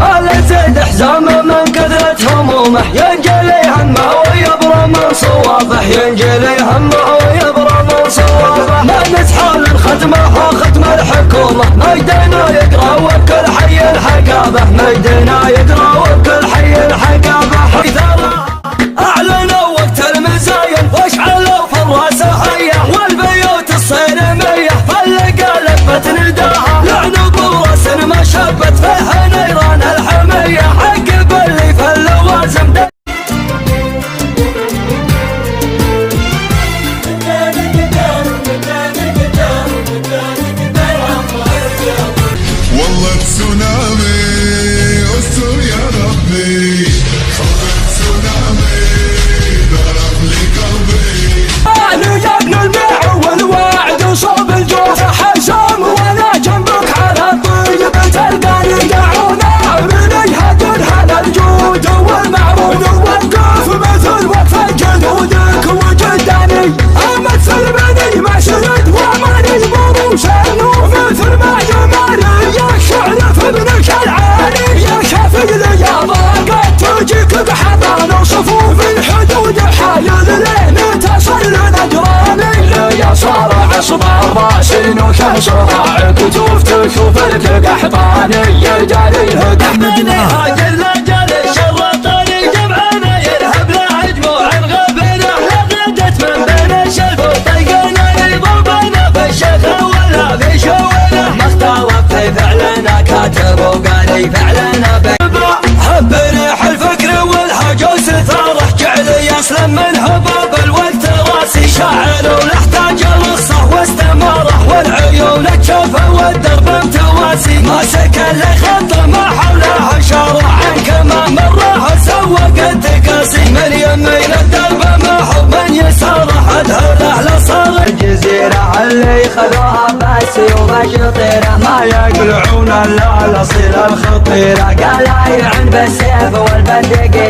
هل زيد حزامه من كثرة همومه ينجلي همه ويبرى من صوابه ينجلي همه ويبرى من صوابه ما نسحال ختمه ختم الحكومة مجدنا يقرا وكل حي الحقابه مجدنا يقرا وكل حي الحقابه أعلنوا وقت المزاين واشعلوا في الراس حية والبيوت الصينمية فلقى لفة نداها لعنوا براس ما شبت فيها نيران الحمية عقب اللي في اللوازم والله تسونامي استر يا ربي تسونامي ضرب لي قلبي أنا يا ابن الميع والوعد وصوب الجوف حسام وانا جنبك على الطيب تلقاني دعونا من يهدر هذا الجود والمعروض والقف مثل وقف جدودك وجداني امثل بني مسند وماني بروسين ومثل ما جمالي يشعل في ابنك العالي يا شافي لي يا ضاقت تجيك بحضان وصفوف الحدود حايل لين تصل نجراني يا صارع صبار راسين وكسرها كتوف تشوف لك قحطاني يجاري الهدى هاجر لجل الشرطاني جمعنا يرهب له جموع غبنا لغدت من بين الشلف وطيقنا ضربنا في الشيخ ولا في شونا ما اختلف في فعلنا كاتب وقالي فعلنا حب ريح الفكر والهجوس ثاره جعل يسلم من هباب الوقت راسي شاعر ولاحتاج الرخصه واستماره والعيون تشوفه والدرب متواسي ما سكن لخط ما حوله شارع كما مره سوق التقاسي من يمين الدرب ما هو من يساره ادهر له صار الجزيره اللي خذوها باسي وبشطيره ما يقلعون الا الاصيل الخطيره قال يعن بالسيف والبندقي